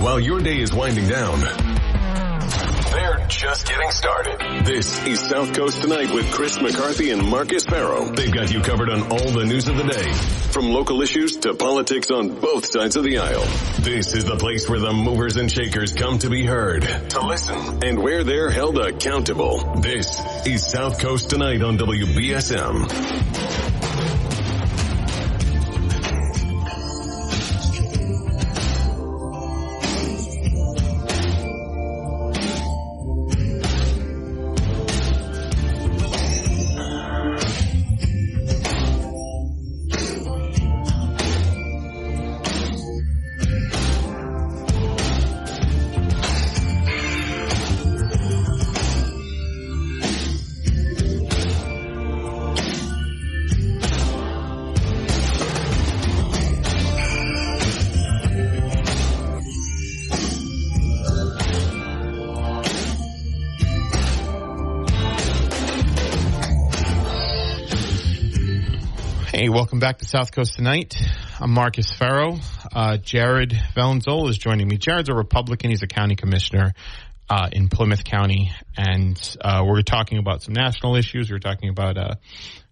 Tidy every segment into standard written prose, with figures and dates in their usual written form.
while your day is winding down. They're just getting started. This is South Coast Tonight with Chris McCarthy and Marcus Farrow. They've got you covered on all the news of the day, from local issues to politics on both sides of the aisle. This is the place where the movers and shakers come to be heard, to listen, and where they're held accountable. This is South Coast Tonight on WBSM. Hey, welcome back to South Coast Tonight. I'm Marcus Farrow. Jared Valanzola is joining me. Jared's a Republican. He's a county commissioner in Plymouth County, and we're talking about some national issues. We're talking about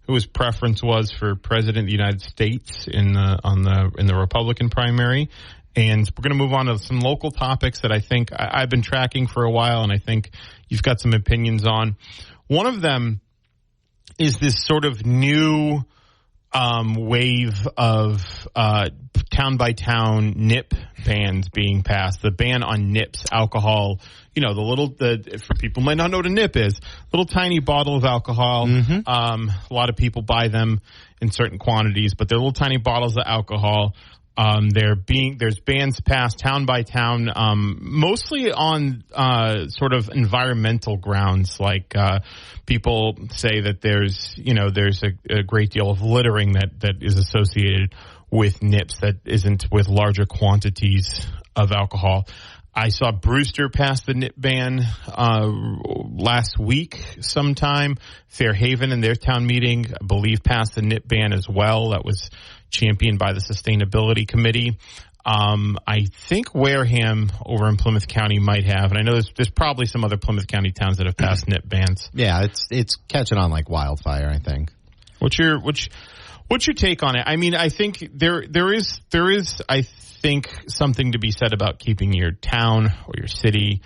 who his preference was for president of the United States in the Republican primary, and we're going to move on to some local topics that I think I've been tracking for a while, and I think you've got some opinions on. One of them is this sort of new wave of town-by-town nip bans being passed. The ban on nips, alcohol, for people who might not know what a nip is, little tiny bottle of alcohol. Mm-hmm. A lot of people buy them in certain quantities, but they're little tiny bottles of alcohol. There's bans passed town by town, mostly on sort of environmental grounds, like people say that there's a great deal of littering that is associated with nips that isn't with larger quantities of alcohol. I saw Brewster pass the nip ban last week sometime. Fairhaven in their town meeting, I believe, passed the nip ban as well. That was championed by the Sustainability Committee. I think Wareham over in Plymouth County might have, and I know there's probably some other Plymouth County towns that have passed nip bans. Yeah, it's catching on like wildfire, I think. What's your take on it? I mean, I think there is I think something to be said about keeping your town or your city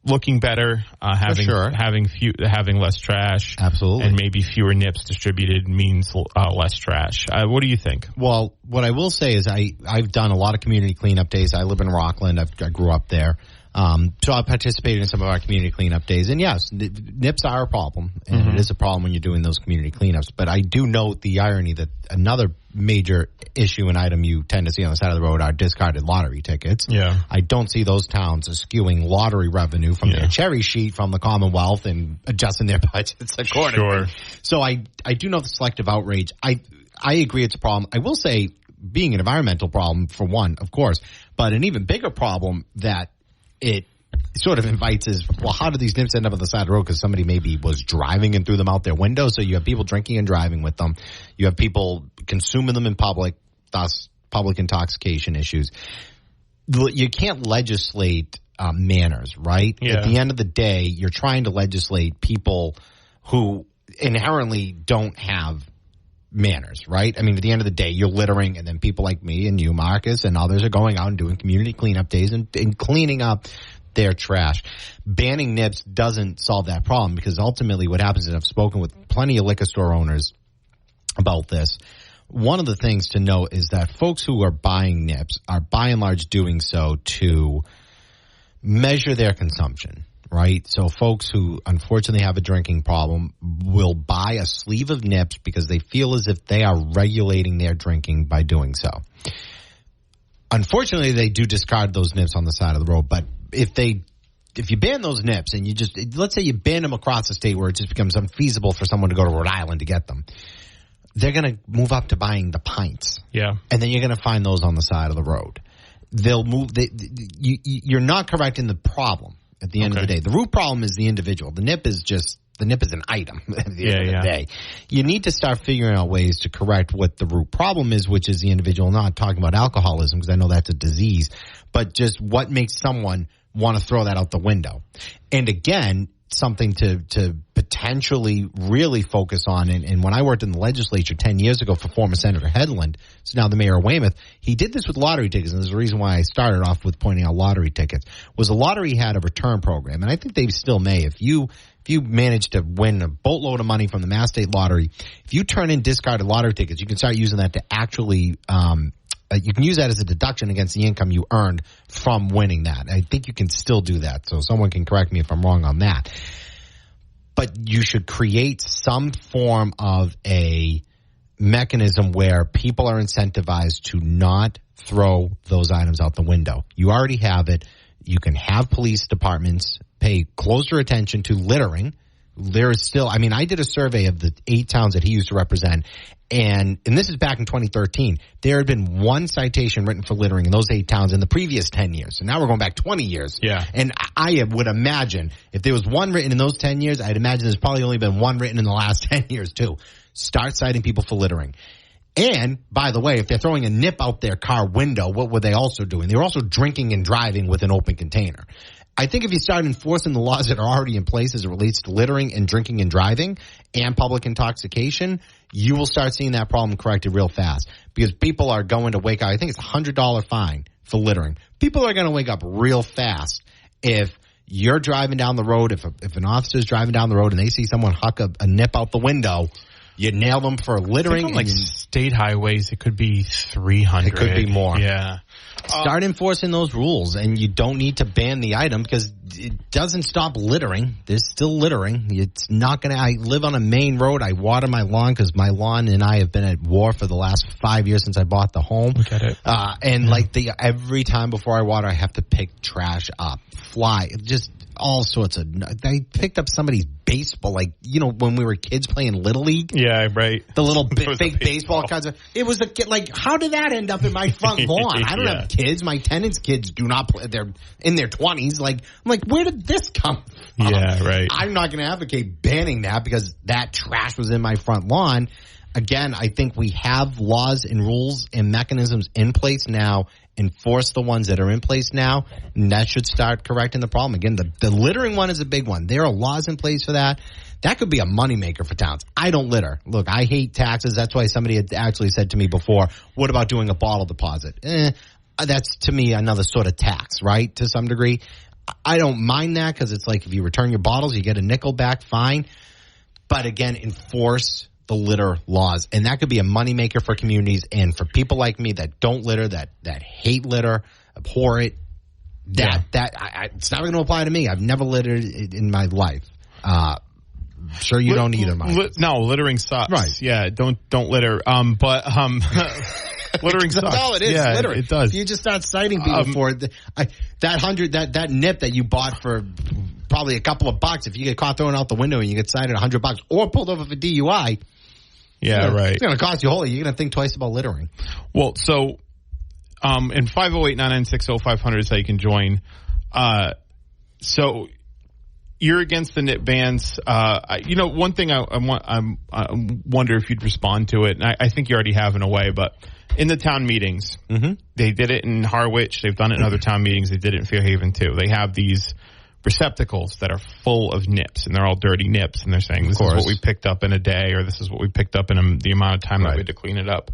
looking better, having less trash, absolutely, and maybe fewer nips distributed means less trash. What do you think? Well, what I will say is I've done a lot of community cleanup days. I live in Rockland. I grew up there. So I participated in some of our community cleanup days. And yes, nips are a problem, and mm-hmm. It is a problem when you're doing those community cleanups. But I do note the irony that another major issue and item you tend to see on the side of the road are discarded lottery tickets. Yeah. I don't see those towns skewing lottery revenue from their cherry sheet from the Commonwealth and adjusting their budgets accordingly. Sure. So I do know the selective outrage. I agree it's a problem. I will say, being an environmental problem, for one, of course, but an even bigger problem that it sort of invites is, well, how do these nips end up on the side of the road? Because somebody maybe was driving and threw them out their window. So you have people drinking and driving with them. You have people consuming them in public, thus public intoxication issues. You can't legislate manners, right? Yeah. At the end of the day, you're trying to legislate people who inherently don't have manners, right? I mean, at the end of the day, you're littering, and then people like me and you, Marcus, and others are going out and doing community cleanup days and cleaning up their trash. Banning nips doesn't solve that problem, because ultimately what happens, and I've spoken with plenty of liquor store owners about this, one of the things to note is that folks who are buying nips are by and large doing so to measure their consumption. Right? So folks who unfortunately have a drinking problem will buy a sleeve of nips because they feel as if they are regulating their drinking by doing so. Unfortunately, they do discard those nips on the side of the road. But if you ban those nips and let's say you ban them across the state where it just becomes unfeasible for someone to go to Rhode Island to get them, they're going to move up to buying the pints. Yeah. And then you're going to find those on the side of the road. They'll move. You're not correcting the problem. At the end of the day, the root problem is the individual. The nip is just The nip is an item at the end of the day. You need to start figuring out ways to correct what the root problem is, which is the individual. I'm not talking about alcoholism because I know that's a disease, but just what makes someone want to throw that out the window. And again, something to potentially really focus on. And when I worked in the legislature 10 years ago for former Senator Hedlund, so now the mayor of Weymouth, he did this with lottery tickets. And there's a reason why I started off with pointing out lottery tickets. Was the lottery had a return program. And I think they still may. If you manage to win a boatload of money from the Mass State Lottery, if you turn in discarded lottery tickets, you can start using that to actually you can use that as a deduction against the income you earned from winning that. I think you can still do that. So someone can correct me if I'm wrong on that. But you should create some form of a mechanism where people are incentivized to not throw those items out the window. You already have it. You can have police departments pay closer attention to littering. There is still, I mean, I did a survey of the 8 towns that he used to represent, and this is back in 2013. There had been one citation written for littering in those 8 towns in the previous 10 years. So now we're going back 20 years. Yeah. And I would imagine if there was one written in those 10 years, I'd imagine there's probably only been one written in the last 10 years too. Start citing people for littering. And, by the way, if they're throwing a nip out their car window, what were they also doing? They were also drinking and driving with an open container. I think if you start enforcing the laws that are already in place as it relates to littering and drinking and driving and public intoxication, you will start seeing that problem corrected real fast. Because people are going to wake up. I think it's a $100 fine for littering. People are going to wake up real fast if you're driving down the road, if an officer's driving down the road and they see someone huck a nip out the window, you nail them for littering. On, like state highways, it could be 300. It could be more. Yeah. Start enforcing those rules, and you don't need to ban the item because it doesn't stop littering. There's still littering. It's not going to. I live on a main road. I water my lawn because my lawn and I have been at war for the last 5 years since I bought the home. Look at it. Every time before I water, I have to pick trash up, fly, just all sorts of. I picked up somebody's baseball, like, you know, when we were kids playing Little League. Yeah, right. The little fake baseball kinds of. It was a kid. Like, how did that end up in my front lawn? I don't have kids. My tenants' kids do not play. They're in their 20s. Like, I'm like, where did this come from? Yeah, right. I'm not going to advocate banning that because that trash was in my front lawn. Again, I think we have laws and rules and mechanisms in place now. Enforce the ones that are in place now, and that should start correcting the problem. Again, the littering one is a big one. There are laws in place for that. That could be a moneymaker for towns. I don't litter. Look, I hate taxes. That's why somebody had actually said to me before, what about doing a bottle deposit? That's, to me, another sort of tax, right, to some degree. I don't mind that because it's like if you return your bottles, you get a nickel back, fine. But, again, enforce the litter laws, and that could be a moneymaker for communities and for people like me that don't litter, that hate litter, abhor it. It's not going to apply to me. I've never littered in my life. Sure, you don't either, Mike. No, littering sucks. Right? Yeah, don't litter. But littering sucks. That's all it is. Yeah, littering. It does. If you just start citing people for it, that nip that you bought for probably a couple of bucks. If you get caught throwing out the window and you get cited $100 or pulled over for DUI. Yeah, right. It's going to cost you wholly. You're going to think twice about littering. Well, so in 508-996-0500 is how you can join. So you're against the nip bans. One thing I wonder if you'd respond to it, and I think you already have in a way, but in the town meetings, they did it in Harwich. They've done it in other town meetings. They did it in Fairhaven, too. They have these receptacles that are full of nips, and they're all dirty nips, and they're saying this is what we picked up in a day, or this is what we picked up in the amount of time that we had to clean it up.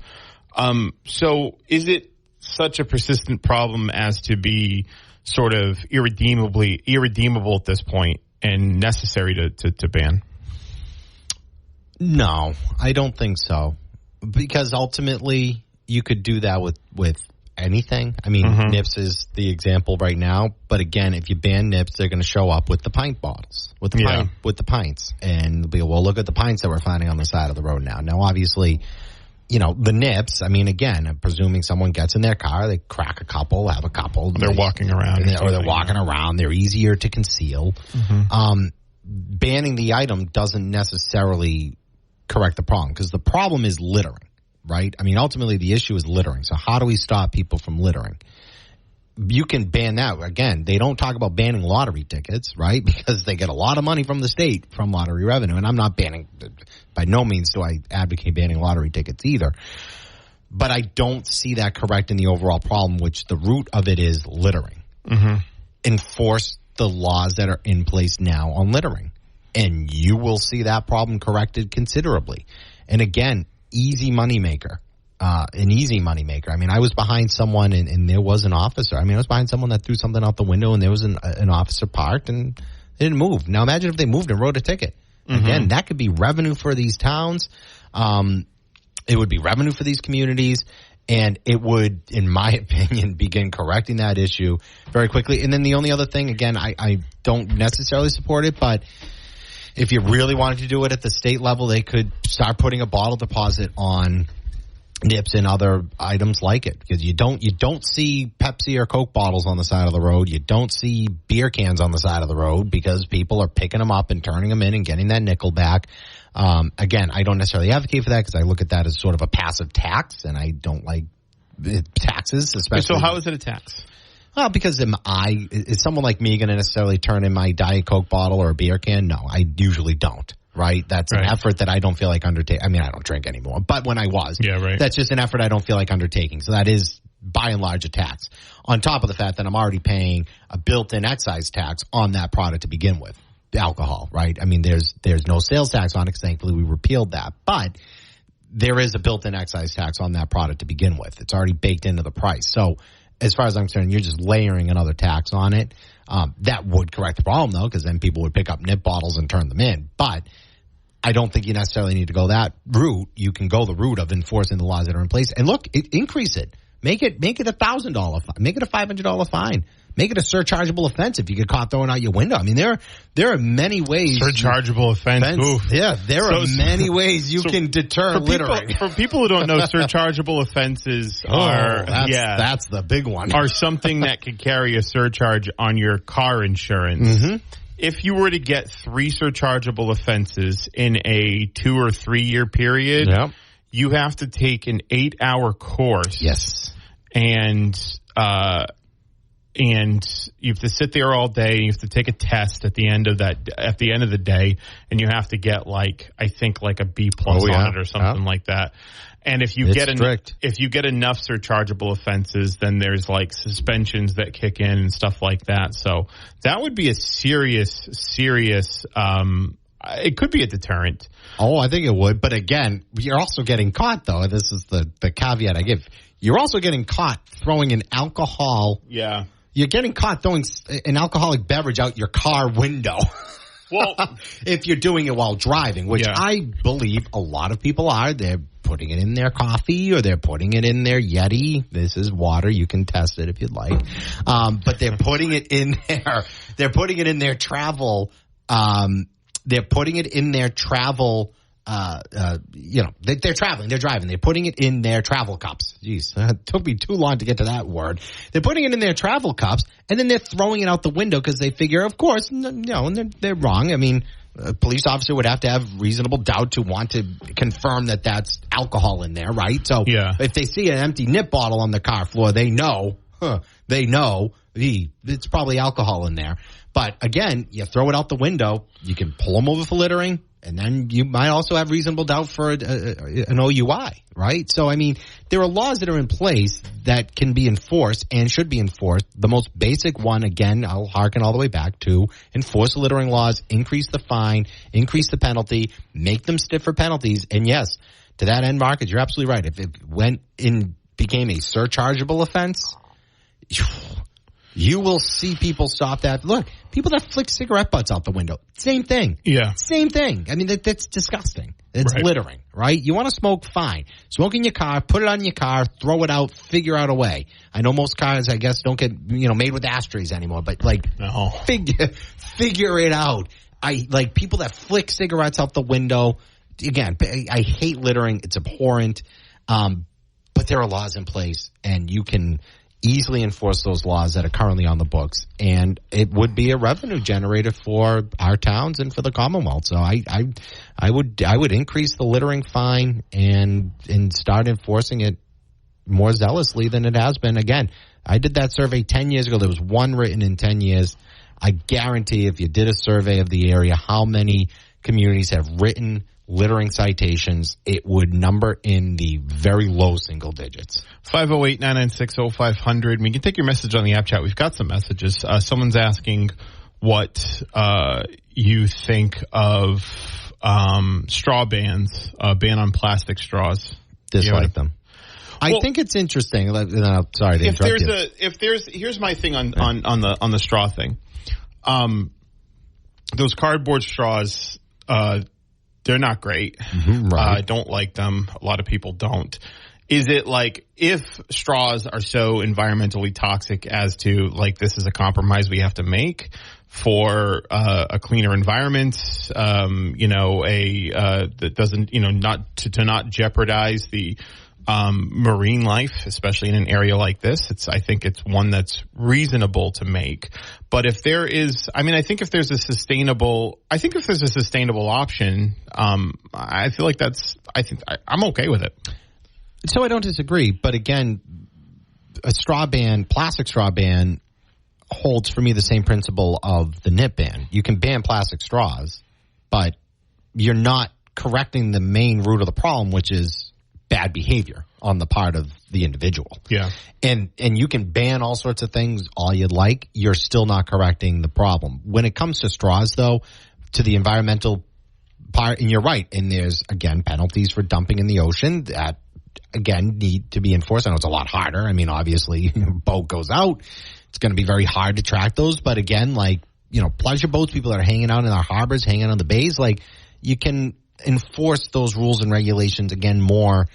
So is it such a persistent problem as to be sort of irredeemable at this point and necessary to ban? No, I don't think so, because ultimately you could do that with anything. I mean, nips is the example right now. But again, if you ban nips, they're going to show up with the pint bottles, with the pints, and they'll be, well, look at the pints that we're finding on the side of the road now. Now, obviously, you know, the nips. I mean, again, I'm presuming someone gets in their car, they crack a couple, have a couple. They're walking around, or they're walking around. They're easier to conceal. Banning the item doesn't necessarily correct the problem because the problem is littering. Right? I mean, ultimately, the issue is littering. So how do we stop people from littering? you can ban that. Again, they don't talk about banning lottery tickets, right? Because they get a lot of money from the state from lottery revenue. And I'm not banning, by no means do I advocate banning lottery tickets either. But I don't see that correcting the overall problem, which the root of it is littering. Mm-hmm. Enforce the laws that are in place now on littering, and you will see that problem corrected considerably. And again, easy moneymaker. An easy moneymaker. I mean, I was behind someone and there was an officer. I mean, I was behind someone that threw something out the window and there was an officer parked and they didn't move. Now imagine if they moved and wrote a ticket. Mm-hmm. Again, that could be revenue for these towns. It would be revenue for these communities. And it would, in my opinion, begin correcting that issue very quickly. And then the only other thing, again, I don't necessarily support it, but if you really wanted to do it at the state level, they could start putting a bottle deposit on nips and other items like it, because you don't see Pepsi or Coke bottles on the side of the road. You don't see beer cans on the side of the road because people are picking them up and turning them in and getting that nickel back. Again, I don't necessarily advocate for that because I look at that as sort of a passive tax, and I don't like taxes, especially. So how is it a tax? Well, because is someone like me going to necessarily turn in my Diet Coke bottle or a beer can? No, I usually don't. Right? That's an effort that I don't feel like undertaking. I mean, I don't drink anymore, but when I was, that's just an effort I don't feel like undertaking. So that is, by and large, a tax. On top of the fact that I'm already paying a built-in excise tax on that product to begin with, alcohol, right? I mean, there's no sales tax on it because thankfully we repealed that, but there is a built-in excise tax on that product to begin with. It's already baked into the price. So as far as I'm concerned, you're just layering another tax on it. That would correct the problem, though, because then people would pick up nip bottles and turn them in. But I don't think you necessarily need to go that route. You can go the route of enforcing the laws that are in place. And look, increase it. Make it $1,000 fine. Make it a $500 fine. Make it a surchargeable offense if you get caught throwing out your window. I mean, there are many ways. Surchargeable offense. Oof. Yeah, there are many ways you can deter littering. For people who don't know, surchargeable offenses that's the big one. Are something that could carry a surcharge on your car insurance. Mm-hmm. If you were to get 3 surchargeable offenses in a 2 or 3 year period, you have to take an 8-hour course. Yes. And you have to sit there all day. You have to take a test at the end of the day, and you have to get I think a B+ on it or something like that. And if you get enough surchargeable offenses, then there's suspensions that kick in and stuff like that. So that would be a serious. It could be a deterrent. Oh, I think it would. But again, you're also getting caught, though. This is the caveat I give. You're also getting caught throwing an alcohol. Yeah. You're getting caught throwing an alcoholic beverage out your car window. Well, if you're doing it while driving, which I believe a lot of people are, they're putting it in their coffee or they're putting it in their Yeti. This is water. You can test it if you'd like. But they're putting it in there. They're putting it in their travel. They're putting it in their travel. They're traveling. They're driving. They're putting it in their travel cups. Jeez, it took me too long to get to that word. They're putting it in their travel cups, and then they're throwing it out the window because they figure, of course, and they're wrong. I mean, a police officer would have to have reasonable doubt to want to confirm that that's alcohol in there, right? So if they see an empty nip bottle on the car floor, they know it's probably alcohol in there. But again, you throw it out the window, you can pull them over for littering, and then you might also have reasonable doubt for an OUI, right? So, I mean, there are laws that are in place that can be enforced and should be enforced. The most basic one, again, I'll harken all the way back to enforce the littering laws, increase the fine, increase the penalty, make them stiffer penalties. And yes, to that end, Marcus, you're absolutely right. If it became a surchargeable offense, you will see people stop that. Look, people that flick cigarette butts out the window, same thing. Yeah. Same thing. I mean, that's disgusting. It's littering, right? You want to smoke, fine. Smoke in your car, put it on your car, throw it out, figure out a way. I know most cars, I guess, don't get, made with ashtrays anymore, but figure it out. People that flick cigarettes out the window. Again, I hate littering. It's abhorrent. But there are laws in place, and you can easily enforce those laws that are currently on the books, and it would be a revenue generator for our towns and for the Commonwealth. So I would increase the littering fine and start enforcing it more zealously than it has been. Again, I did that survey 10 years ago. There was one written in 10 years. I guarantee if you did a survey of the area, how many communities have written littering citations, it would number in the very low single digits. 508-996-0500. We can take your message on the app chat. We've got some messages. Someone's asking what you think of straw bans, ban on plastic straws. Dislike them. I think it's interesting. Sorry to interrupt you. Here's my thing on the straw thing. Those cardboard straws, they're not great. Right. I don't like them. A lot of people don't. Is it like if straws are so environmentally toxic as to like this is a compromise we have to make for a cleaner environment, that doesn't, not to jeopardize the marine life, especially in an area like this. I think it's one that's reasonable to make. But if there is, I think if there's a sustainable option, I feel like I'm okay with it. So I don't disagree. But again, a plastic straw ban holds for me the same principle of the nip ban. You can ban plastic straws, but you're not correcting the main root of the problem, which is bad behavior on the part of the individual. Yeah. And you can ban all sorts of things all you'd like. You're still not correcting the problem. When it comes to straws, though, to the environmental part, and you're right, and there's, again, penalties for dumping in the ocean that, again, need to be enforced. I know it's a lot harder. Obviously, boat goes out. It's going to be very hard to track those. But again, pleasure boats, people that are hanging out in our harbors, hanging on the bays, you can enforce those rules and regulations, again, more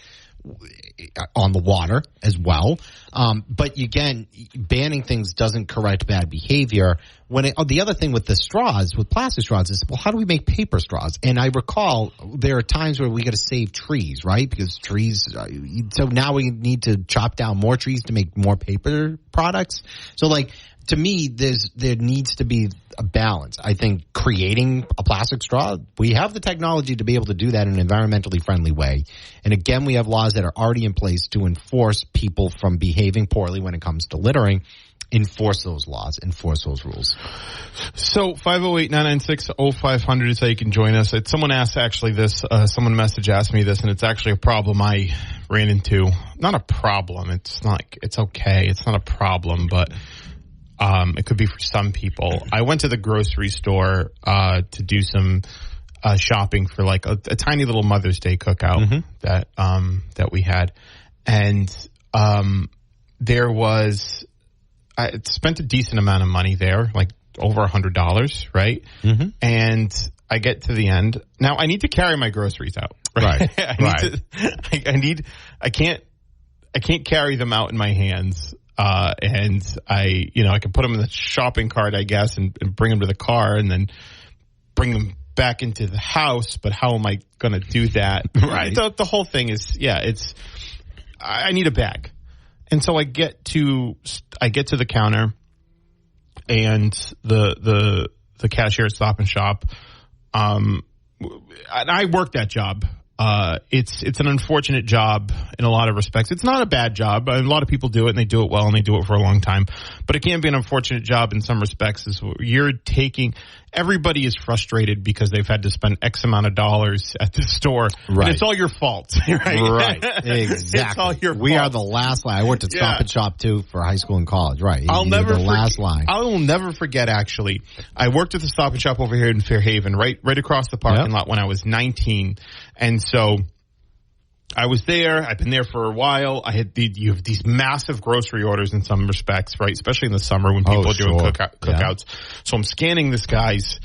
on the water as well. But again, banning things doesn't correct bad behavior. The other thing with the straws, with plastic straws, is, well, how do we make paper straws? And I recall there are times where we got to save trees, right? Because trees, so now we need to chop down more trees to make more paper products. So to me, there needs to be a balance. I think creating a plastic straw, we have the technology to be able to do that in an environmentally friendly way. And again, we have laws that are already in place to enforce people from behaving poorly when it comes to littering. Enforce those laws, enforce those rules. So 508-996-0500 is how you can join us. Someone asked actually this, someone asked me this, and it's actually a problem I ran into. Not a problem. It's okay. It's not a problem, but it could be for some people. I went to the grocery store to do some shopping for a tiny little Mother's Day cookout that we had, and there was I spent a decent amount of money there, over $100, right? Mm-hmm. And I get to the end. Now I need to carry my groceries out, right? I can't carry them out in my hands. And I can put them in the shopping cart, I guess, and bring them to the car and then bring them back into the house. But how am I going to do that? Right. The whole thing is, I need a bag. And so I get to the counter, and the cashier at Stop and Shop, and I work that job. It's an unfortunate job in a lot of respects. It's not a bad job. A lot of people do it, and they do it well, and they do it for a long time. But it can be an unfortunate job in some respects. Everybody is frustrated because they've had to spend X amount of dollars at the store. Right. And it's all your fault. Right. Right. Exactly. It's all your fault. We are the last line. I worked at Stop and Shop, too, for high school and college. Right. Last line. I will never forget, actually. I worked at the Stop and Shop over here in Fairhaven, right across the parking lot when I was 19. And so I was there. I've been there for a while. You have these massive grocery orders in some respects, right? Especially in the summer when people are doing cookouts. Yeah. So I'm scanning this guy's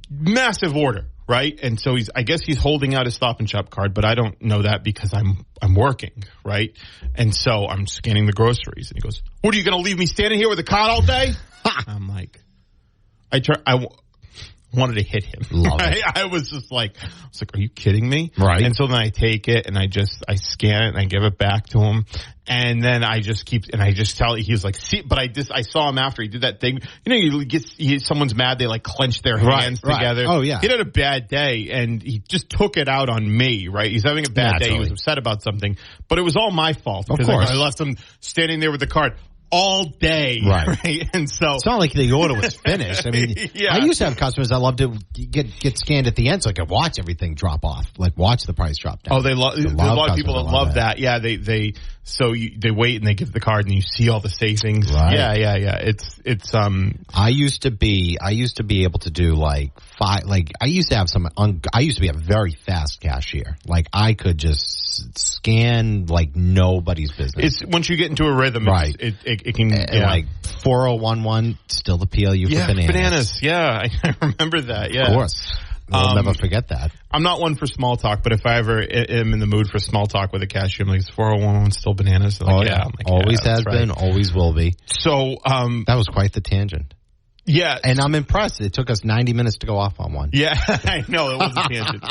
massive order, right? And so I guess he's holding out his Stop and Shop card, but I don't know that because I'm working, right? And so I'm scanning the groceries, and he goes, "What, are you going to leave me standing here with a cart all day?" I'm like, what wanted to hit him. Love right? it. I was like, are you kidding me? Right. And so then I take it and I scan it and I give it back to him. And then I just tell, he was like, see, but I saw him after he did that thing. Someone's mad, they like clench their hands together. Oh, yeah. He had a bad day and he just took it out on me, right? He's having a bad day. He was upset about something, but it was all my fault because I left him standing there with the card all day. Right? And so it's not like the order was finished. I mean, I used to have customers that love to get scanned at the end so I could watch everything drop off, like watch the price drop down. Oh, there's a lot of people that love that. Yeah, they wait and they give the card and you see all the savings. Right. Yeah. It's I used to be able to do I used to be a very fast cashier. Like I could just scan like nobody's business. It's once you get into a rhythm, right? It can like 4011 still the PLU for bananas. Yeah, I remember that. Yeah, of course. We'll never forget that. I'm not one for small talk, but if I ever am in the mood for small talk with a cashier, I'm like, is 4011 still bananas? Like, I'm like, always has been, always will be. So that was quite the tangent. Yeah. And I'm impressed. It took us 90 minutes to go off on one. Yeah, I know. It was a tangent.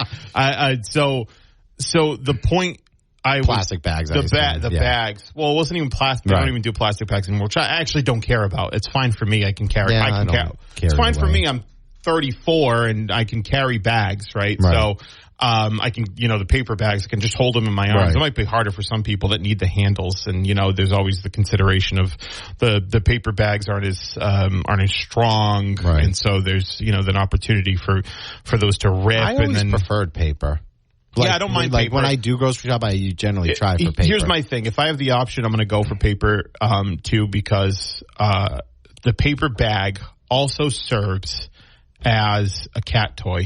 So the point plastic bags. The bags. Well, it wasn't even plastic. Right. I don't even do plastic bags anymore, which I actually don't care about. It's fine for me. I can carry. Yeah, I don't care. It's fine for me. I'm 34 and I can carry bags, right? So I can, the paper bags, I can just hold them in my arms. Right. It might be harder for some people that need the handles, and there's always the consideration of the paper bags aren't as strong, right. And so there's an opportunity for those to rip. I always preferred paper. I don't mind paper. When I do grocery shop, I generally try for paper. Here's my thing: if I have the option, I'm going to go for paper too, because the paper bag also serves as a cat toy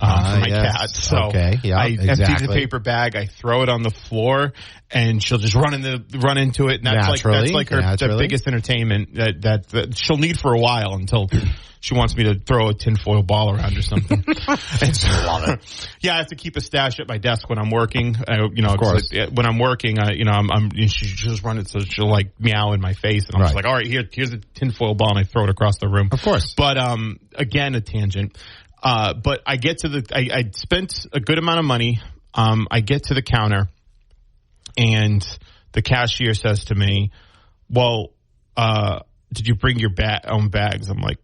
for my cat. So I empty the paper bag, I throw it on the floor, and she'll just run into it. And that's like her biggest entertainment that she'll need for a while until she wants me to throw a tinfoil ball around or something. And so, love it. Yeah, I have to keep a stash at my desk when I'm working. Of course. When I'm working, she just run it, so she'll like meow in my face, and I'm just like, all right, here's a tinfoil ball, and I throw it across the room. Of course. But again, a tangent. But I get to I spent a good amount of money. I get to the counter, and the cashier says to me, "Well, did you bring your own bags?" I'm like,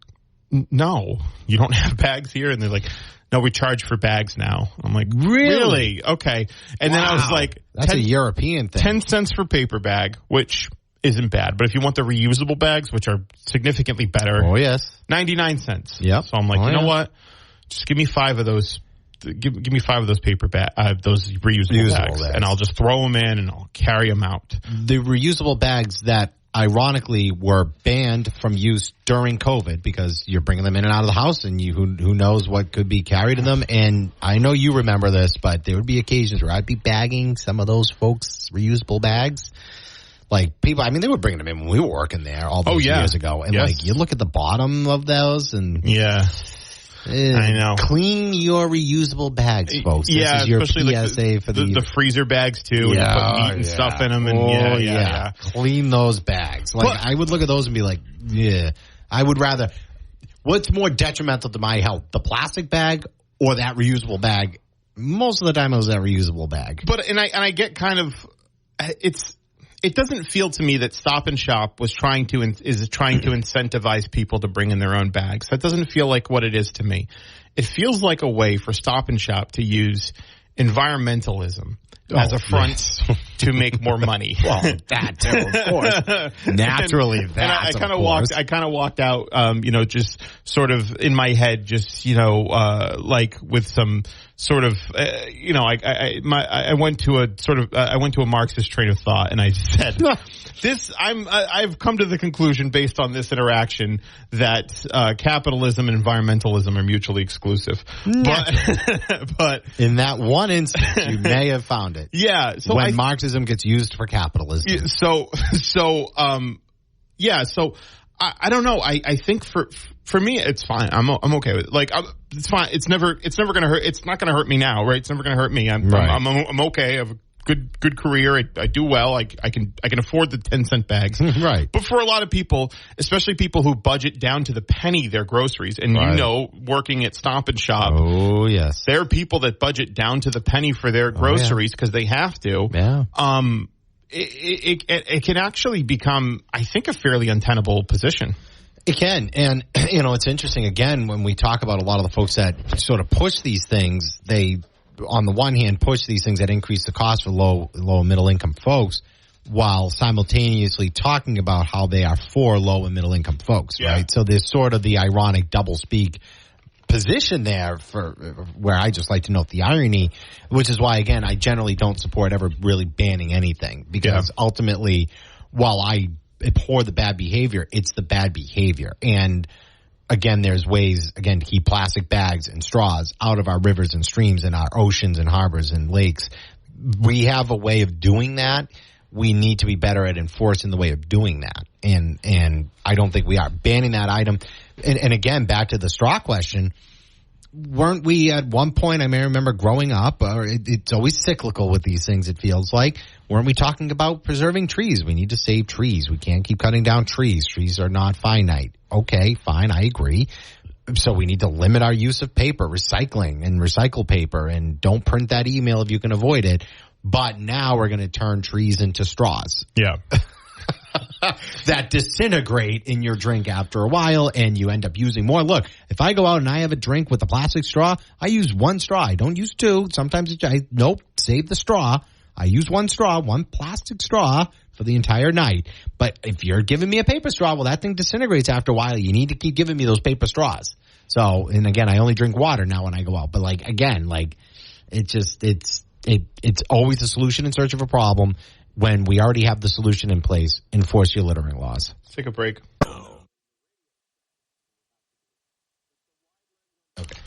"No, you don't have bags here." And they're like, "No, we charge for bags now." I'm like, "Really? Okay." And then I was like, "That's a European thing." 10 cents for paper bag, which isn't bad. But if you want the reusable bags, which are significantly better, 99 cents. Yeah. So I'm like, you know what? Just give me 5 of those. Give me 5 of those paper those reusable bags, and I'll just throw them in and I'll carry them out. The reusable bags that ironically were banned from use during COVID because you're bringing them in and out of the house, and who knows what could be carried in them. And I know you remember this, but there would be occasions where I'd be bagging some of those folks' reusable bags. Like people, I mean, they were bringing them in when we were working there all those years ago, and like you look at the bottom of those, and I know. Clean your reusable bags, folks. This is your especially PSA for the freezer bags too. And you put meat and stuff in them, and clean those bags. Like I would look at those and be like, I would rather. What's more detrimental to my health, the plastic bag or that reusable bag? Most of the time, it was that reusable bag. But I get kind of It doesn't feel to me that Stop and Shop is trying to incentivize people to bring in their own bags. That doesn't feel like what it is to me. It feels like a way for Stop and Shop to use environmentalism as a front to make more money. Well, that too, of course. Naturally, and I kind of walked out, just sort of in my head, just like with some sort of, I went to a Marxist train of thought, and I said, I've come to the conclusion based on this interaction that capitalism and environmentalism are mutually exclusive. But in that one instance, you may have found it. Yeah. So when Marxism gets used for capitalism. Yeah, so I don't know. I think for me, it's fine. I'm okay with it. Like, it's fine. It's never going to hurt. It's not going to hurt me now, right? It's never going to hurt me. I'm okay. I have a good career. I do well. I can afford the 10-cent bags. Right. But for a lot of people, especially people who budget down to the penny their groceries, and working at Stop and Shop. Oh, yes. There are people that budget down to the penny for their groceries because they have to. Yeah. It can actually become, I think, a fairly untenable position. It can. And, it's interesting, again, when we talk about a lot of the folks that sort of push these things, they, on the one hand, push these things that increase the cost for low and middle income folks, while simultaneously talking about how they are for low and middle income folks, right? So there's sort of the ironic doublespeak position there for where I just like to note the irony, which is why, again, I generally don't support ever really banning anything, because ultimately, while I abhor the bad behavior, it's the bad behavior. And again, there's ways, again, to keep plastic bags and straws out of our rivers and streams and our oceans and harbors and lakes. We have a way of doing that. We need to be better at enforcing the way of doing that. And I don't think we are. Banning that item. And again, back to the straw question, weren't we at one point, I may remember growing up, it's always cyclical with these things, it feels like, weren't we talking about preserving trees? We need to save trees. We can't keep cutting down trees. Trees are not finite. Okay, fine, I agree. So we need to limit our use of paper, recycling, and recycle paper, and don't print that email if you can avoid it. But now we're going to turn trees into straws. Yeah. That disintegrate in your drink after a while, and you end up using more. Look, if I go out and I have a drink with a plastic straw, I use one straw. I don't use two. Sometimes save the straw. I use one straw, one plastic straw for the entire night. But if you're giving me a paper straw, well, that thing disintegrates after a while. You need to keep giving me those paper straws. So, and again, I only drink water now when I go out. But it's always a solution in search of a problem. When we already have the solution in place, enforce your littering laws. Let's take a break. Okay.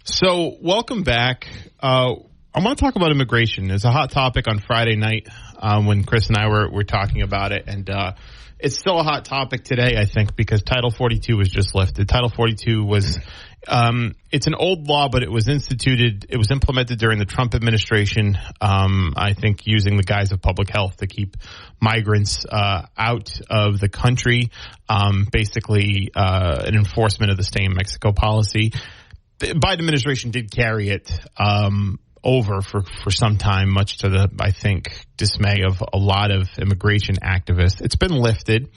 So, welcome back. I want to talk about immigration. It's a hot topic on Friday night when Chris and I were talking about it. And it's still a hot topic today, I think, because Title 42 was just lifted. Title 42 was... it's an old law, but it was implemented during the Trump administration, I think using the guise of public health to keep migrants out of the country, basically an enforcement of the Stay in Mexico policy. The Biden administration did carry it over for some time, much to the, I think, dismay of a lot of immigration activists. It's been lifted.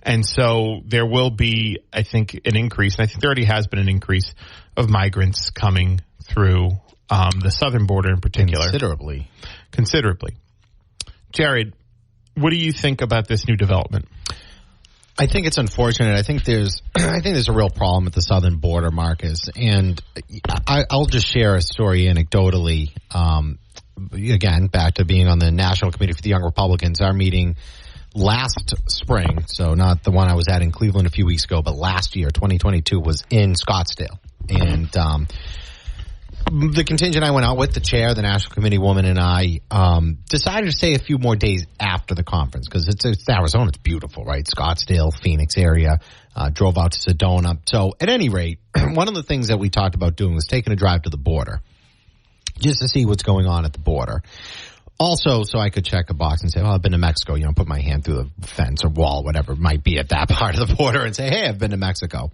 And so there will be, I think, an increase, and I think there already has been an increase of migrants coming through the southern border in particular. Considerably. Jared, what do you think about this new development? I think it's unfortunate. I think there's a real problem at the southern border, Marcus. And I'll just share a story anecdotally. Again, back to being on the National Committee for the Young Republicans, our meeting last spring, so not the one I was at in Cleveland a few weeks ago, but last year, 2022, was in Scottsdale. And the contingent I went out with, the chair, the National Committee woman, and I decided to stay a few more days after the conference because it's Arizona. It's beautiful, right? Scottsdale, Phoenix area. Drove out to Sedona. So at any rate, one of the things that we talked about doing was taking a drive to the border just to see what's going on at the border. Also, so I could check a box and say, well, I've been to Mexico, put my hand through the fence or wall, whatever it might be at that part of the border and say, hey, I've been to Mexico.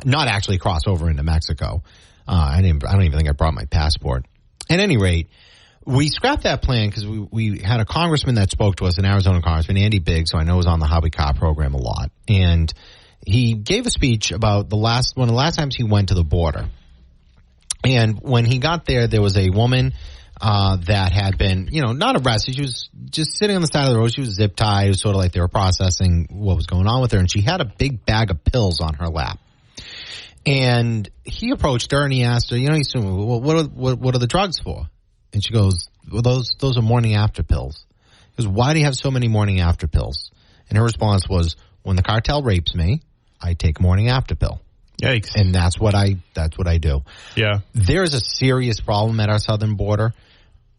Not actually cross over into Mexico. I don't even think I brought my passport. At any rate, we scrapped that plan because we had a congressman that spoke to us, an Arizona congressman, Andy Biggs, who I know was on the Hobby Car program a lot. And he gave a speech about one of the last times he went to the border. And when he got there was a woman that had been, not arrested. She was just sitting on the side of the road. She was zip tied. It was sort of like they were processing what was going on with her. And she had a big bag of pills on her lap. And he approached her and he asked her, he said, well, what are the drugs for? And she goes, well, those are morning after pills. He goes, why do you have so many morning after pills? And her response was, when the cartel rapes me, I take a morning after pill. Yikes. And that's what I do. Yeah. There is a serious problem at our southern border,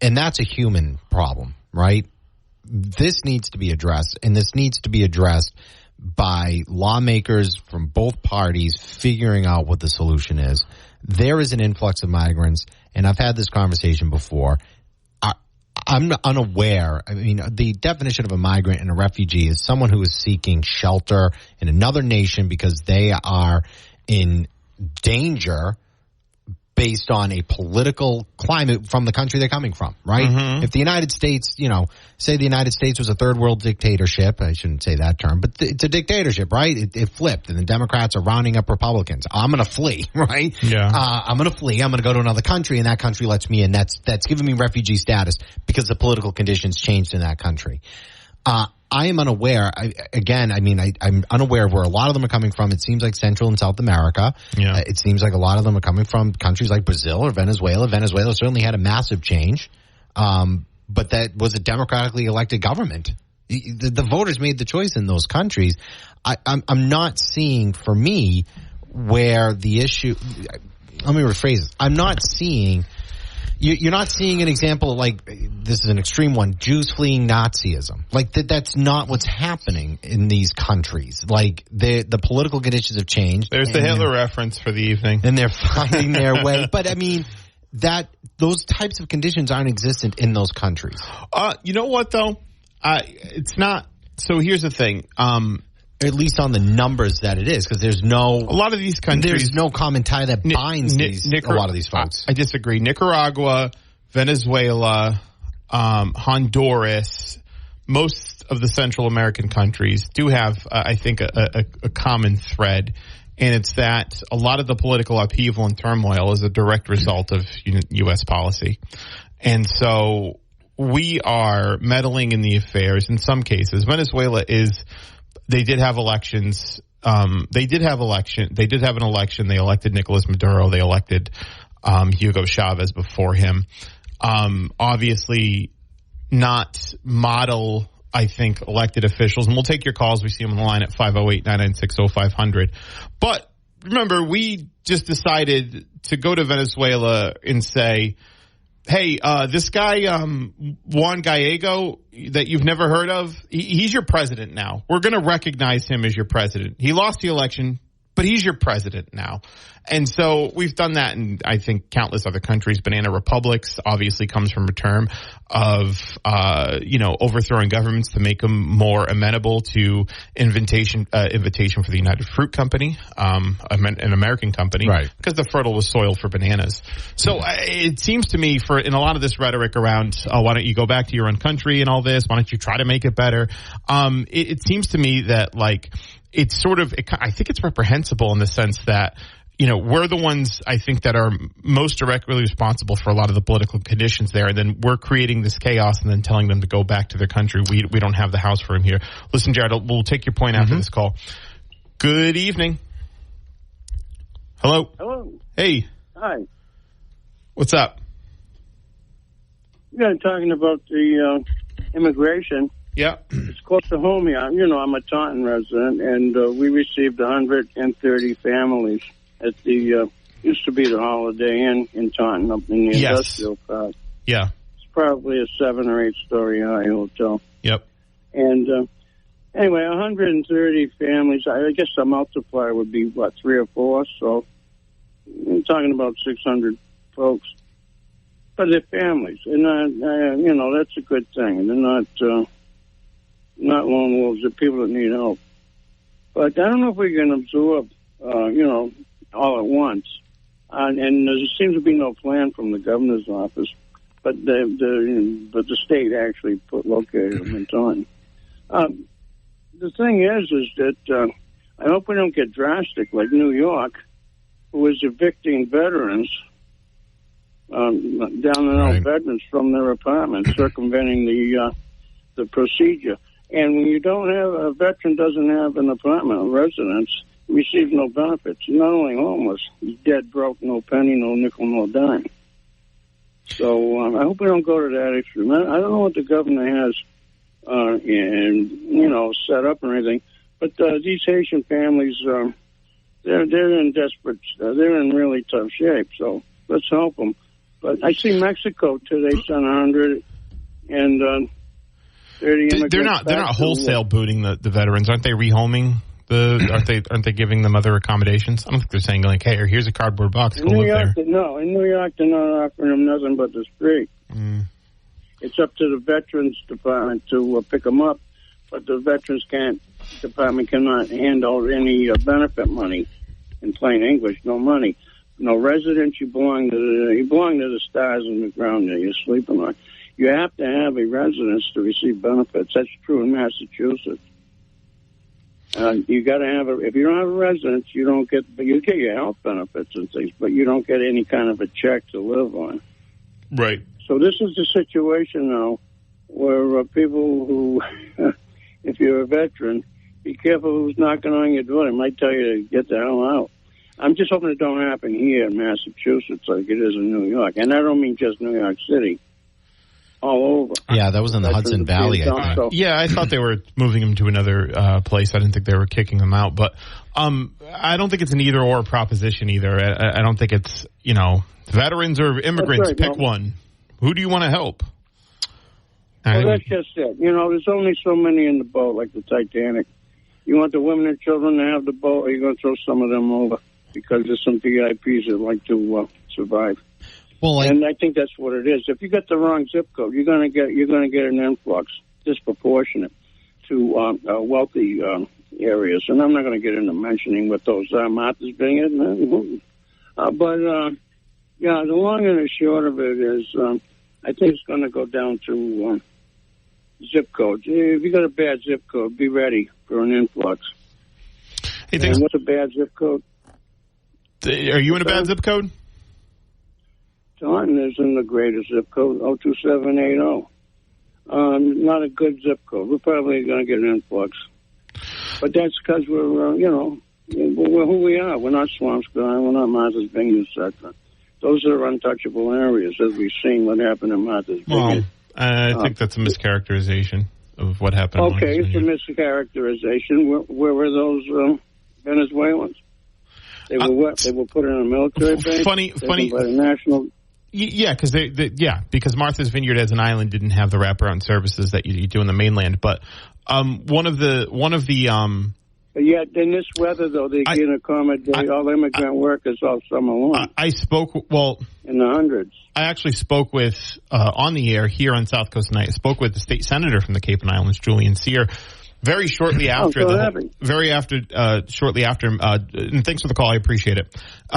and that's a human problem, right? This needs to be addressed, and this needs to be addressed by lawmakers from both parties figuring out what the solution is. There is an influx of migrants, and I've had this conversation before. I'm unaware. I mean, the definition of a migrant and a refugee is someone who is seeking shelter in another nation because they are in danger based on a political climate from the country they're coming from, right? Mm-hmm. If the United States, say the United States was a third world dictatorship, I shouldn't say that term, but it's a dictatorship, right? It flipped, and the Democrats are rounding up Republicans. I'm going to flee, right? Yeah. I'm going to flee. I'm going to go to another country, and that country lets me in. That's giving me refugee status because the political conditions changed in that country. I am unaware. I'm unaware of where a lot of them are coming from. It seems like Central and South America. Yeah. It seems like a lot of them are coming from countries like Brazil or Venezuela. Venezuela certainly had a massive change, but that was a democratically elected government. The voters made the choice in those countries. I'm not seeing, for me, where the issue. Let me rephrase this. I'm not seeing. You're not seeing an example of, like, this is an extreme one, Jews fleeing Nazism. Like, that's not what's happening in these countries. Like, the political conditions have changed. There's the Hitler reference for the evening. And they're finding their way. But, I mean, those types of conditions aren't existent in those countries. You know what, though? It's not. So here's the thing. At least on the numbers that it is, because a lot of these countries, there's no common tie that binds a lot of these folks. I disagree. Nicaragua, Venezuela, Honduras, most of the Central American countries do have, I think, a common thread, and it's that a lot of the political upheaval and turmoil is a direct result of U.S. policy, and so we are meddling in the affairs in some cases. Venezuela is. They did have elections. They did have an election. They elected Nicolas Maduro. They elected Hugo Chavez before him. Obviously, not model, I think, elected officials. And we'll take your calls. We see them on the line at 508-996-0500. But remember, we just decided to go to Venezuela and say, hey, this guy, Juan Gallego, that you've never heard of, he's your president now. We're going to recognize him as your president. He lost the election, but he's your president now. And so we've done that in, I think, countless other countries. Banana republics obviously comes from a term of, overthrowing governments to make them more amenable to invitation for the United Fruit Company, an American company, right? Because the fertile was soil for bananas. So it seems to me, in a lot of this rhetoric around, why don't you go back to your own country and all this? Why don't you try to make it better? It seems to me that, like, it's sort of, I think it's reprehensible in the sense that, we're the ones, I think, that are most directly responsible for a lot of the political conditions there. And then we're creating this chaos and then telling them to go back to their country. We don't have the house for him here. Listen, Jared, we'll take your point after this call. Good evening. Hello. Hello. Hey. Hi. What's up? Yeah, talking about the immigration. Yeah. It's close to home here. I'm a Taunton resident, and we received 130 families at the used to be the Holiday Inn in Taunton, up in the industrial park. Yeah. It's probably a 7 or 8 story high hotel. Yep. And anyway, 130 families. I guess the multiplier would be 3 or 4. So I'm talking about 600 folks. But they're families, and that's a good thing. And they're not lone wolves. They're people that need help. But I don't know if we can absorb, all at once. And there seems to be no plan from the governor's office. But the state actually located them in Taunton. The thing is that I hope we don't get drastic like New York, who is evicting veterans, down and out veterans from their apartments, circumventing the procedure. And when you don't have a veteran doesn't have an apartment or residence, receives no benefits. He's not only homeless, he's dead broke, no penny, no nickel, no dime. So I hope we don't go to that extreme. I don't know what the governor has, set up or anything, but these Haitian families, they're in desperate, they're in really tough shape. So let's help them. But I see Mexico today sent 100 and 30 immigrants. They're not wholesale booting the veterans, aren't they? Rehoming aren't they giving them other accommodations? I don't think they're saying like, hey, here's a cardboard box. Go live there. No, in New York they're not offering them nothing but the street. It's up to the Veterans Department to pick them up, but the Veterans Department cannot handle any benefit money. In plain English, no money, no residence. You belong to the stars on the ground that you're sleeping on. You have to have a residence to receive benefits. That's true in Massachusetts. You got to have if you don't have a residence, you get your health benefits and things, but you don't get any kind of a check to live on. Right. So this is the situation now where people who, if you're a veteran, be careful who's knocking on your door. They might tell you to get the hell out. I'm just hoping it don't happen here in Massachusetts like it is in New York. And I don't mean just New York City. All over. Yeah, that was in the Hudson Valley, I think. Yeah, I thought they were moving him to another place. I didn't think they were kicking him out. But I don't think it's an either-or proposition either. I don't think it's, veterans or immigrants, pick one. Who do you want to help? Well, that's just it. There's only so many in the boat, like the Titanic. You want the women and children to have the boat, or you're going to throw some of them over because there's some VIPs that like to survive. Well, and I think that's what it is. If you get the wrong zip code, you're going to get an influx disproportionate to wealthy areas. And I'm not going to get into mentioning what those are, Martha's Vineyard. But the long and the short of it is, I think it's going to go down to zip codes. If you got a bad zip code, be ready for an influx. Hey, and what's a bad zip code? Are you in a bad zip code? Taunton is in the greatest zip code, 02780. Not a good zip code. We're probably going to get an influx. But that's because we're, we're who we are. We're not Swampscott. We're not Martha's Vineyard, etc. Those are untouchable areas, as we've seen what happened in Martha's Vineyard. I think that's a mischaracterization of what happened. Okay, it's a mischaracterization. Where were those Venezuelans? They were what? They were put in a military base? Funny. By the national... Yeah, because Martha's Vineyard as an island didn't have the wraparound services that you do in the mainland. But one of the yet in this weather, though, they can accommodate all immigrant workers all summer long. I spoke in the hundreds. I actually spoke with on the air here on South Coast Tonight. I spoke with the state senator from the Cape and Islands, Julian Sear. Very shortly after, and thanks for the call, I appreciate it.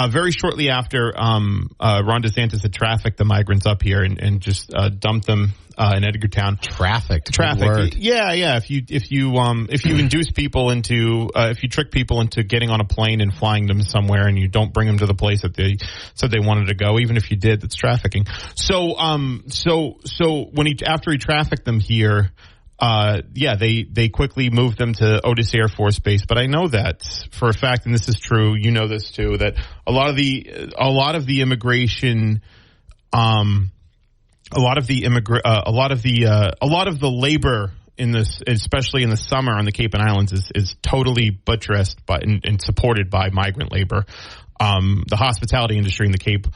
Very shortly after, Ron DeSantis had trafficked the migrants up here and just dumped them in Edgartown. Trafficked. Yeah. If you induce people into, if you trick people into getting on a plane and flying them somewhere, and you don't bring them to the place that they said they wanted to go, even if you did, that's trafficking. So when after he trafficked them here. They quickly moved them to Otis Air Force Base, but I know that for a fact, and this is true, you know this too, that a lot of the immigration, a lot of the labor in this, especially in the summer on the Cape and Islands, is totally buttressed by and supported by migrant labor. The hospitality industry in the Cape,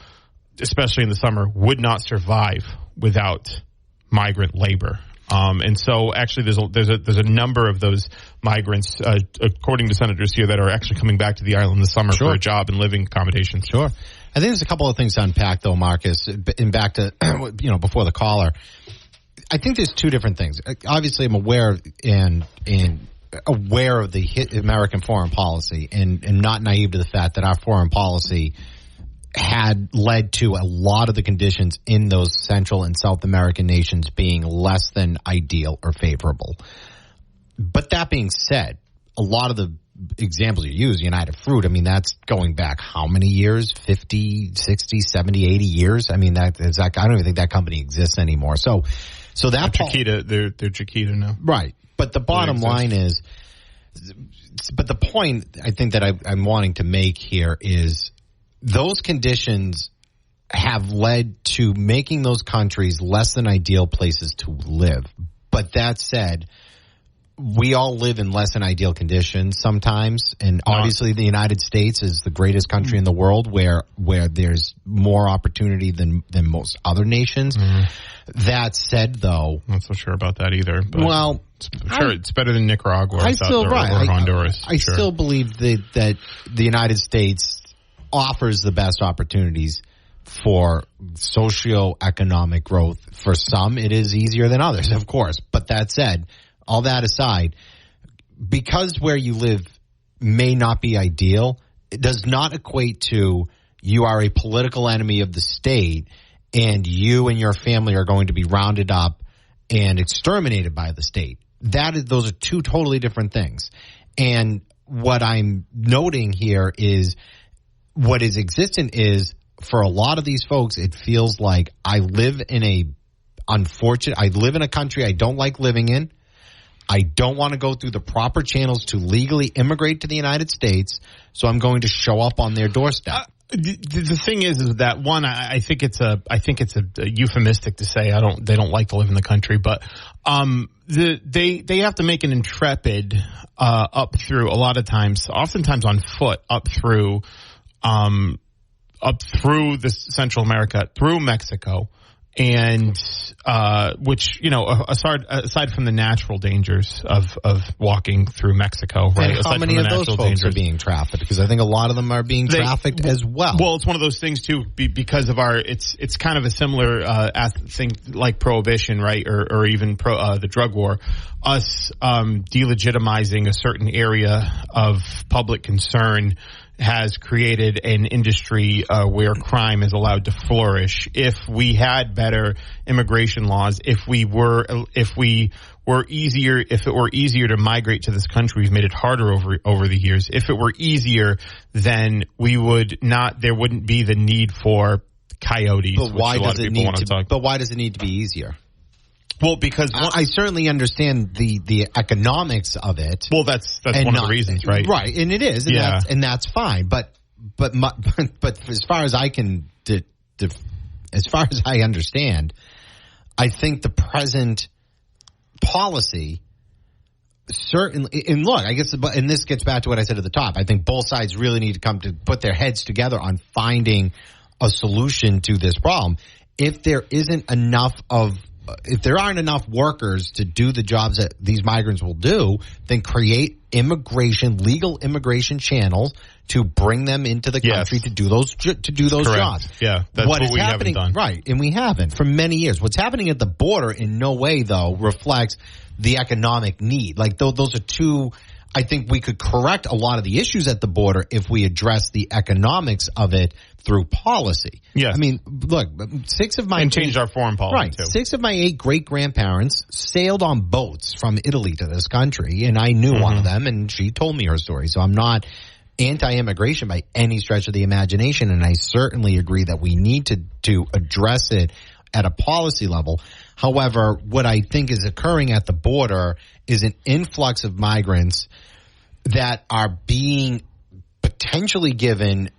especially in the summer, would not survive without migrant labor. And so actually there's a number of those migrants, according to senators here, that are actually coming back to the island this summer for a job and living accommodations. Sure. I think there's a couple of things to unpack though, Marcus, and back to, before the caller. I think there's two different things. Obviously I'm aware of the American foreign policy and not naive to the fact that our foreign policy had led to a lot of the conditions in those Central and South American nations being less than ideal or favorable. But that being said, a lot of the examples you use, United Fruit, I mean, that's going back how many years? 50, 60, 70, 80 years? I mean, I don't even think that company exists anymore. So that Chiquita, they're Chiquita now. Right. But the bottom line is, but the point I think that I'm wanting to make here is, those conditions have led to making those countries less than ideal places to live. But that said, we all live in less than ideal conditions sometimes. And obviously the United States is the greatest country in the world where there's more opportunity than most other nations. Mm-hmm. That said, though, I'm not so sure about that either. But it's better than Nicaragua or Honduras. I still believe that the United States offers the best opportunities for socioeconomic growth. For some, it is easier than others, of course. But that said, all that aside, because where you live may not be ideal, it does not equate to you are a political enemy of the state and you and your family are going to be rounded up and exterminated by the state. Those are two totally different things. And what I'm noting here is what is existent is for a lot of these folks, it feels like I live in a country I don't like living in. I don't want to go through the proper channels to legally immigrate to the United States, so I'm going to show up on their doorstep. The thing is that one, I think it's a euphemistic to say they don't like to live in the country, but they have to make an intrepid up through a lot of times, oftentimes on foot up through this Central America, through Mexico, and which, aside from the natural dangers of walking through Mexico, right? And how many of those folks are being trafficked? Because I think a lot of them are being trafficked as well. Well, it's one of those things too, because of it's kind of a similar thing like prohibition, right? Or even the drug war. Us delegitimizing a certain area of public concern has created an industry where crime is allowed to flourish. If we had better immigration laws, if it were easier to migrate to this country, we've made it harder over the years. If it were easier, then there wouldn't be the need for coyotes. But why does it need to be easier? Well, because I certainly understand the economics of it. Well, that's one of the reasons, right? Right, and it is, and that's fine. But as far as I understand, I think the present policy certainly. And look, I guess, and this gets back to what I said at the top. I think both sides really need to come to put their heads together on finding a solution to this problem. If there aren't enough workers to do the jobs that these migrants will do, then create legal immigration channels to bring them into the country to do those jobs. Yeah, that's what we haven't done. Right, and we haven't for many years. What's happening at the border in no way, though, reflects the economic need. Like, those are two. I think we could correct a lot of the issues at the border if we address the economics of it through policy. Yes. I mean, look, change our foreign policy, too. 6 of my 8 great-grandparents sailed on boats from Italy to this country, and I knew one of them, and she told me her story. So I'm not anti-immigration by any stretch of the imagination, and I certainly agree that we need to address it at a policy level. However, what I think is occurring at the border is an influx of migrants that are being potentially given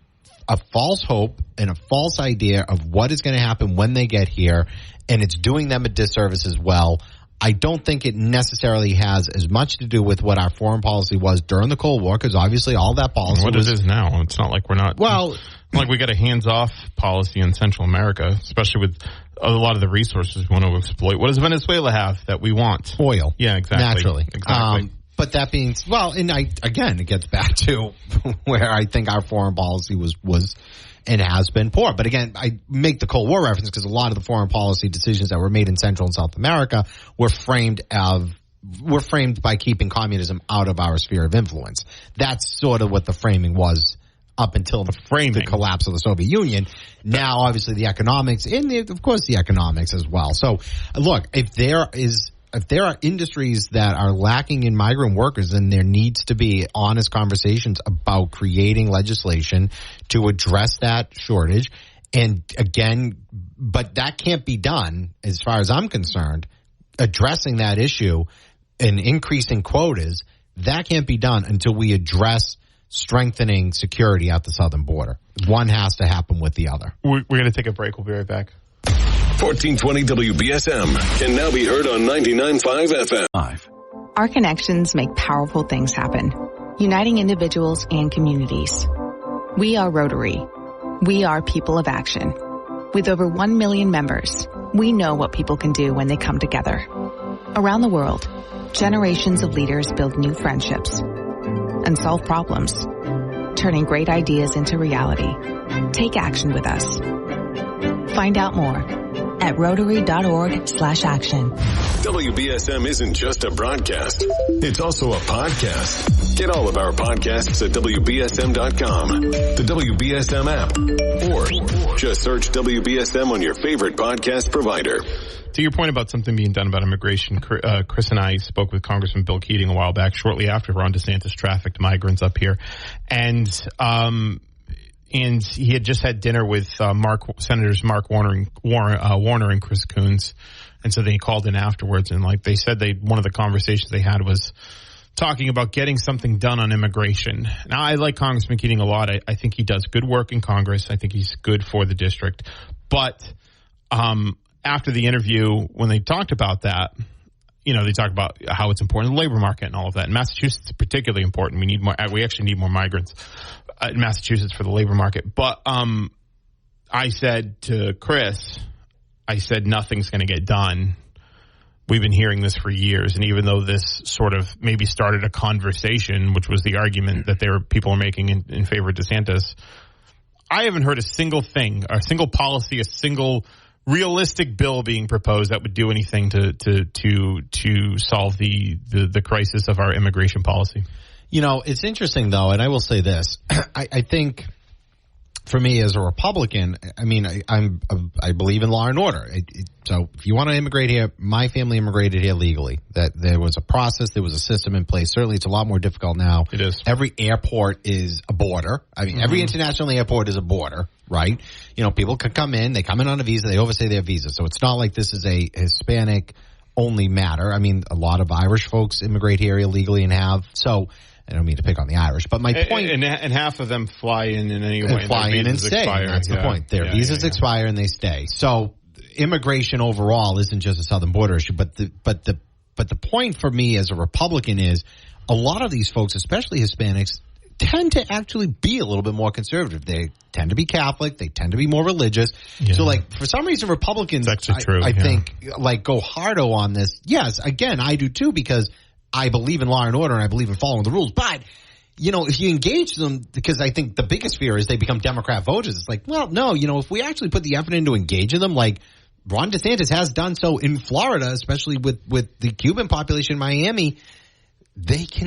a false hope and a false idea of what is going to happen when they get here, and it's doing them a disservice as well. I don't think it necessarily has as much to do with what our foreign policy was during the Cold War, because obviously all that policy what it is now. It's not like we're not. Well, like we got a hands-off policy in Central America, especially with a lot of the resources we want to exploit. What does Venezuela have that we want? Oil. Yeah, exactly. Naturally. Exactly. But that being, it gets back to where I think our foreign policy was and has been poor. But again, I make the Cold War reference because a lot of the foreign policy decisions that were made in Central and South America were framed by keeping communism out of our sphere of influence. That's sort of what the framing was up until the collapse of the Soviet Union. Now, obviously, the economics, and of course the economics as well. So, look, if there are industries that are lacking in migrant workers, then there needs to be honest conversations about creating legislation to address that shortage. And again, but that can't be done, as far as I'm concerned, addressing that issue and increasing quotas, that can't be done until we address strengthening security at the southern border. One has to happen with the other. We're going to take a break. We'll be right back. 1420 WBSM can now be heard on 99.5 FM. Our connections make powerful things happen, uniting individuals and communities. We are Rotary. We are people of action. With over 1 million members, we know what people can do when they come together. Around the world, generations of leaders build new friendships and solve problems, turning great ideas into reality. Take action with us. Find out more at Rotary.org/action. WBSM isn't just a broadcast. It's also a podcast. Get all of our podcasts at WBSM.com, the WBSM app, or just search WBSM on your favorite podcast provider. To your point about something being done about immigration, Chris and I spoke with Congressman Bill Keating a while back, shortly after Ron DeSantis trafficked migrants up here. And he had just had dinner with Senators Mark Warner and Chris Coons. And so they called in afterwards, and like they said, one of the conversations they had was talking about getting something done on immigration. Now, I like Congressman Keating a lot. I think he does good work in Congress. I think he's good for the district. But after the interview, when they talked about that, they talked about how it's important in the labor market and all of that. In Massachusetts, it's particularly important. We need more. We actually need more migrants in Massachusetts for the labor market. But I said to Chris, nothing's going to get done. We've been hearing this for years, and even though this sort of maybe started a conversation, which was the argument that people are making in favor of DeSantis, I haven't heard a single thing, a single policy, a single realistic bill being proposed that would do anything to solve the crisis of our immigration policy. It's interesting though, and I will say this: I think. For me, as a Republican, I believe in law and order. So if you want to immigrate here, my family immigrated here legally. That there was a process, there was a system in place. Certainly, it's a lot more difficult now. It is. Every airport is a border. Every international airport is a border, right? People can come in. They come in on a visa. They overstay their visa. So it's not like this is a Hispanic only matter. A lot of Irish folks immigrate here illegally and have. So I don't mean to pick on the Irish, but my point... And half of them fly in any way. And fly in and stay. Expire. That's the point. Their visas expire and they stay. So immigration overall isn't just a southern border issue, but the point for me as a Republican is a lot of these folks, especially Hispanics, tend to actually be a little bit more conservative. They tend to be Catholic. They tend to be more religious. Yeah. So, for some reason, Republicans, I think, go hardo on this. Yes, again, I do too, because I believe in law and order and I believe in following the rules. But, if you engage them, because I think the biggest fear is they become Democrat voters. It's like, well, no, if we actually put the effort into engaging them, like Ron DeSantis has done so in Florida, especially with the Cuban population in Miami, they can